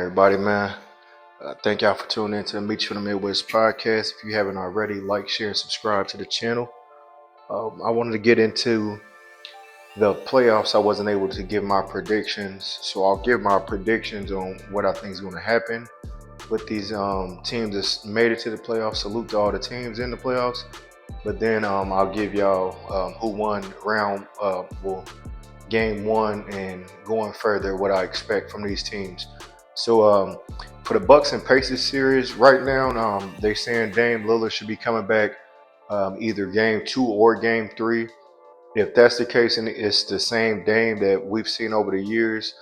everybody, man. Thank y'all for tuning in to the Meet You in the Midwest podcast. If you haven't already, like, share, and subscribe to the channel. I wanted to get into the playoffs. I wasn't able to give my predictions, so I'll give my predictions on what I think is going to happen with these teams that made it to the playoffs. Salute to all the teams in the playoffs. But then I'll give y'all who won game one, and going further, what I expect from these teams. So for the Bucks and Pacers series, right now they're saying Dame Lillard should be coming back either game two or game three. If that's the case, and it's the same Dame that we've seen over the years,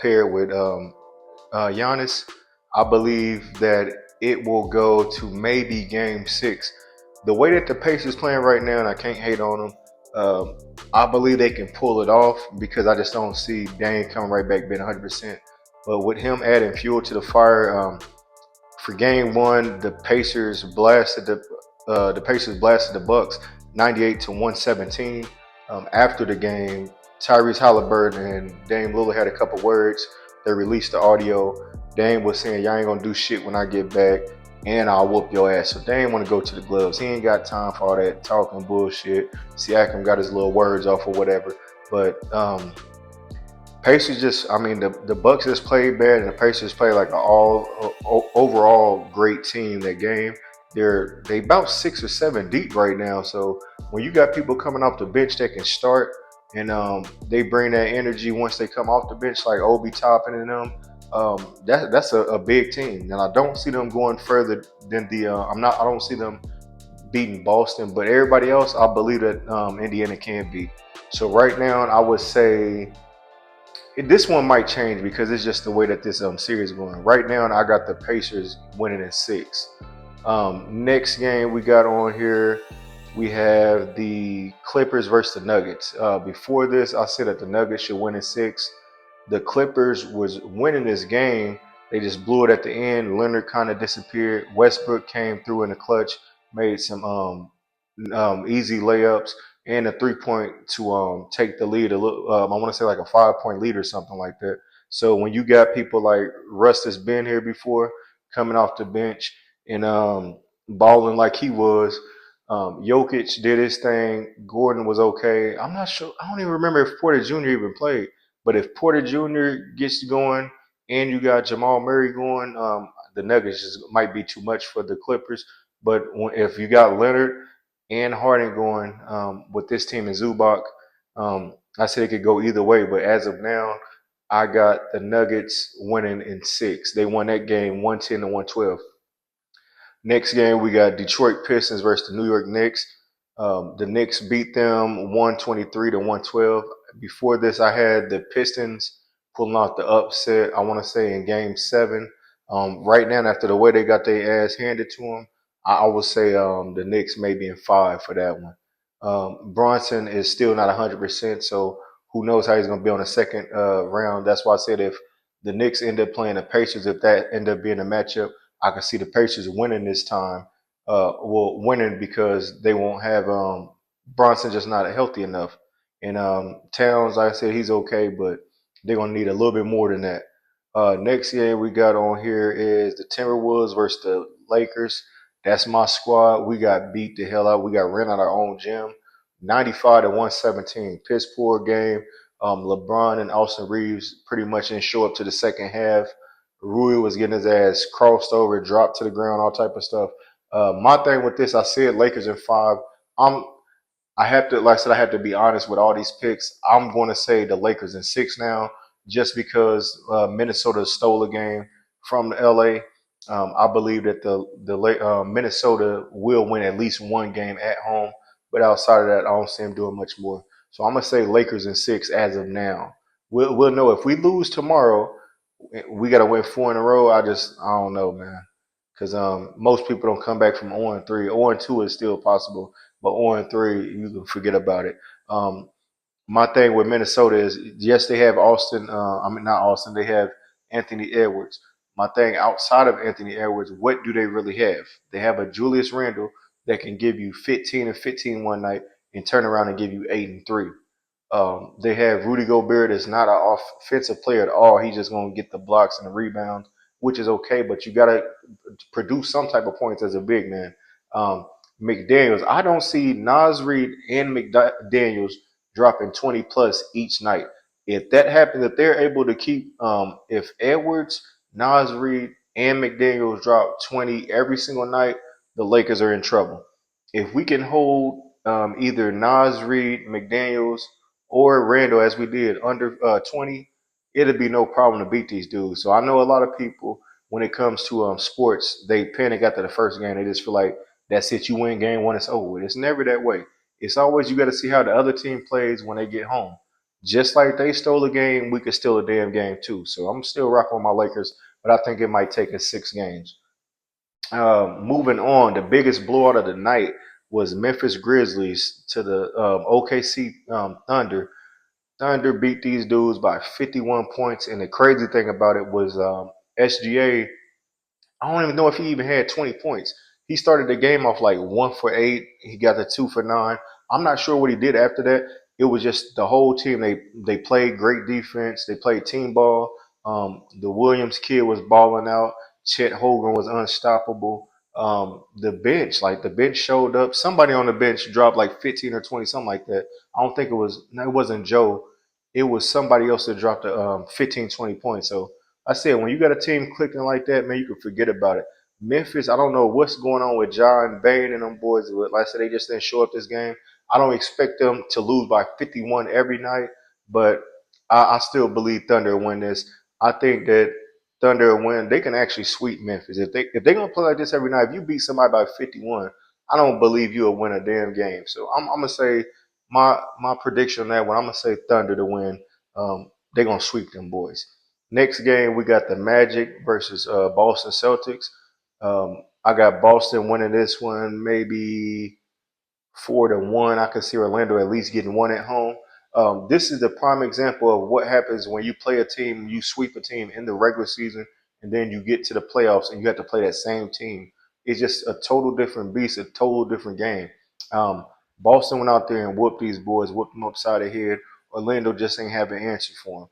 paired with Giannis, I believe that it will go to maybe game six. The way that the Pacers playing right now, and I can't hate on them, I believe they can pull it off because I just don't see Dame coming right back being 100%. But with him adding fuel to the fire, for game one, the Pacers blasted the Bucks 98 to 117. After the game, Tyrese Halliburton and Dame Lillard had a couple words. They released the audio. Dame was saying, "Y'all ain't gonna do shit when I get back, and I'll whoop your ass." So Dame want to go to the gloves. He ain't got time for all that talking bullshit. Siakam got his little words off or whatever. But Pacers I mean, the Bucks just played bad, and the Pacers played like an overall great team that game. They about 6 or 7 deep right now. So when you got people coming off the bench that can start, and they bring that energy once they come off the bench, like Obi Toppin and them, that's a big team. And I don't see them going further than I don't see them beating Boston, but everybody else, I believe that Indiana can beat. So right now, I would say this one might change because it's just the way that this series is going. Right now, I got the Pacers winning in six. Next game we got on here, we have the Clippers versus the Nuggets. Before this, I said that the Nuggets should win in six. The Clippers was winning this game. They just blew it at the end. Leonard kind of disappeared. Westbrook came through in the clutch, made some easy layups and a 3 point to take the lead. I want to say like a 5 point lead or something like that. So when you got people like Russ that's been here before coming off the bench and balling like he was, Jokic did his thing. Gordon was okay. I'm not sure. I don't even remember if Porter Jr. even played. But if Porter Jr. gets going and you got Jamal Murray going, the Nuggets just might be too much for the Clippers. But if you got Leonard and Harden going with this team in Zubac, I said it could go either way. But as of now, I got the Nuggets winning in six. They won that game 110 to 112. Next game, we got Detroit Pistons versus the New York Knicks. The Knicks beat them 123 to 112. Before this, I had the Pistons pulling out the upset, I want to say, in game seven. Right now, after the way they got their ass handed to them, I would say the Knicks may be in five for that one. Bronson is still not 100%, so who knows how he's going to be on the second round. That's why I said if the Knicks end up playing the Pacers, if that end up being a matchup, I can see the Pacers winning this time. Winning because they won't have Bronson just not healthy enough. And Towns, like I said, he's okay, but they're gonna need a little bit more than that. Next game we got on here is the Timberwolves versus the Lakers. That's my squad. We got beat the hell out. We got ran out our own gym, 95 to 117. Piss poor game. LeBron and Austin Reeves pretty much didn't show up to the second half. Rui was getting his ass crossed over, dropped to the ground, all type of stuff. My thing with this, I said Lakers in five. I'm I have to, like I said, I have to be honest with all these picks. I'm going to say the Lakers in six now, just because Minnesota stole a game from LA. I believe that Minnesota will win at least one game at home, but outside of that, I don't see them doing much more. So I'm gonna say Lakers in six as of now. We'll know if we lose tomorrow. We got to win four in a row. I don't know, man, because most people don't come back from 0-3. 0-2 is still possible, but 0-3, you can forget about it. My thing with Minnesota is, yes, they have Austin. I mean, not Austin. They have Anthony Edwards. My thing outside of Anthony Edwards, what do they really have? They have a Julius Randle that can give you 15 and 15 one night and turn around and give you 8 and 3. They have Rudy Gobert that's not an offensive player at all. He's just going to get the blocks and the rebounds. which is okay, but you got to produce some type of points as a big man. Um, McDaniels, I don't see Nas Reed and McDaniels dropping 20 plus each night. If that happens, if they're able to keep, if Edwards, Nas Reed, and McDaniels drop 20 every single night, the Lakers are in trouble. If we can hold either Nas Reed, McDaniels, or Randall as we did under 20, it'll be no problem to beat these dudes. So I know a lot of people when it comes to sports, they panic after the first game. They just feel like that's it. You win game one, it's over with. It's never that way. It's always you got to see how the other team plays when they get home. Just like they stole a game, we could steal a damn game too. So I'm still rocking with my Lakers, but I think it might take us 6 games. Moving on, the biggest blowout of the night was Memphis Grizzlies to the OKC Thunder. Thunder beat these dudes by 51 points, and the crazy thing about it was SGA, I don't even know if he even had 20 points. He started the game off like 1 for 8. He got the 2 for 9. I'm not sure what he did after that. It was just the whole team. They played great defense. They played team ball. The Williams kid was balling out. Chet Hogan was unstoppable. The bench showed up. Somebody on the bench dropped like 15 or 20, something like that. I don't think it was. No, it wasn't Joe. It was somebody else that dropped 15, 20 points. So I said, when you got a team clicking like that, man, you can forget about it. Memphis, I don't know what's going on with John Bain and them boys. But like I said, they just didn't show up this game. I don't expect them to lose by 51 every night, but I still believe Thunder will win this. I think that Thunder will win. They can actually sweep Memphis if they're gonna play like this every night. If you beat somebody by 51, I don't believe you'll win a damn game. So I'm gonna say my prediction on that one. I'm gonna say Thunder to win. They're gonna sweep them boys. Next game, we got the Magic versus Boston Celtics. I got Boston winning this one, maybe 4-1. I could see Orlando at least getting one at home. This is the prime example of what happens when you play a team, you sweep a team in the regular season, and then you get to the playoffs and you have to play that same team. It's just a total different beast, a total different game. Um, Boston went out there and whooped these boys, whooped them upside the head. Orlando just ain't have an answer for them.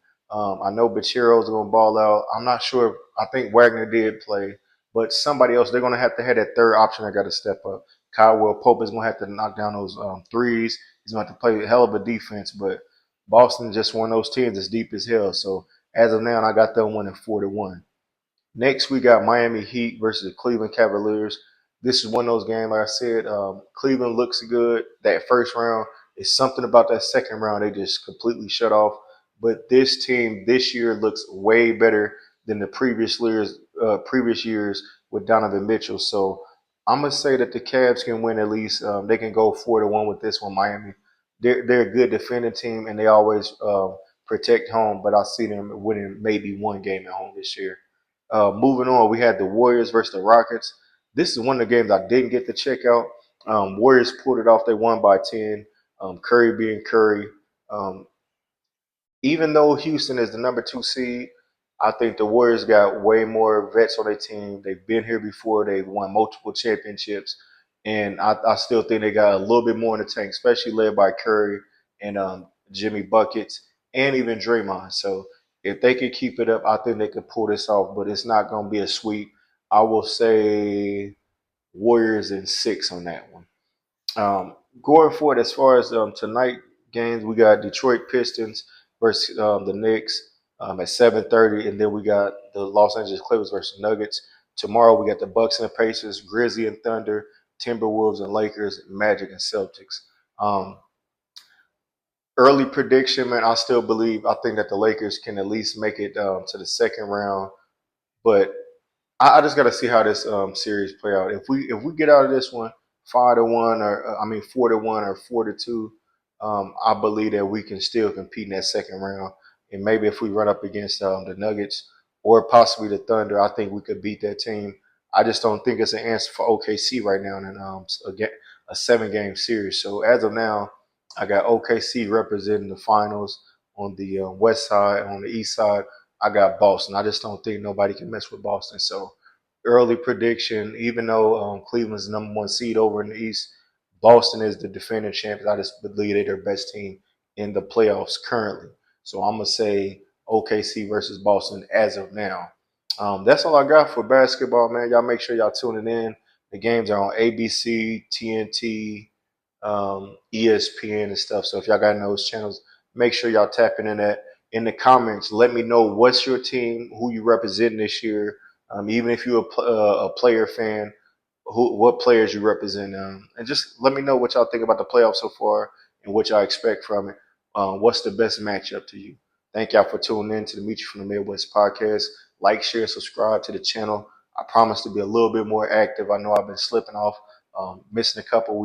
I know Bachero's going to ball out. I'm not sure. I think Wagner did play, but somebody else, they're going to have that third option that got to step up. Caldwell Pope is going to have to knock down those threes. He's going to have to play a hell of a defense, but Boston just one of those teams that's deep as hell. So as of now, I got them winning 4-1. Next, we got Miami Heat versus the Cleveland Cavaliers. This is one of those games, like I said, Cleveland looks good. That first round is something about that second round. They just completely shut off. But this team this year looks way better than the previous years with Donovan Mitchell. So I'm gonna say that the Cavs can win at least. They can go 4-1 with this one. Miami, they're a good defending team and they always protect home. But I see them winning maybe one game at home this year. Moving on, we had the Warriors versus the Rockets. This is one of the games I didn't get to check out. Warriors pulled it off. They won by 10. Curry being Curry. Um, Even though Houston is the number 2 seed, I think the Warriors got way more vets on their team. They've been here before. They've won multiple championships. And I still think they got a little bit more in the tank, especially led by Curry and Jimmy Buckets and even Draymond. So if they can keep it up, I think they could pull this off, but it's not going to be a sweep. I will say Warriors in 6 on that one. Going forward, as far as tonight games, we got Detroit Pistons versus the Knicks at 7:30, and then we got the Los Angeles Clippers versus Nuggets. Tomorrow we got the Bucks and the Pacers, Grizzly and Thunder, Timberwolves and Lakers, Magic and Celtics. Um, Early prediction, man, I think that the Lakers can at least make it to the second round, but I just got to see how this series play out. If we get out of this one 5-1, or I mean 4-1 or 4-2, I believe that we can still compete in that second round. And maybe if we run up against the Nuggets or possibly the Thunder, I think we could beat that team. I just don't think it's an answer for OKC right now in a 7-game series. So as of now, I got OKC representing the finals on the west side. On the east side, I got Boston. I just don't think nobody can mess with Boston. So early prediction, even though Cleveland's the number 1 seed over in the East, Boston is the defending champions. I just believe they're their best team in the playoffs currently. So I'm gonna say OKC versus Boston as of now. That's all I got for basketball, man. Y'all make sure y'all tuning in. The games are on ABC, TNT, ESPN, and stuff. So if y'all got those channels, make sure y'all tapping in that. In the comments, let me know what's your team, who you represent this year. Even if you're a player fan, what players you represent, and just let me know what y'all think about the playoffs so far and what y'all expect from it. What's the best matchup to you? Thank y'all for tuning in to the Meet You from the Midwest podcast. Like, share, subscribe to the channel. I promise to be a little bit more active. I know I've been slipping off, missing a couple weeks.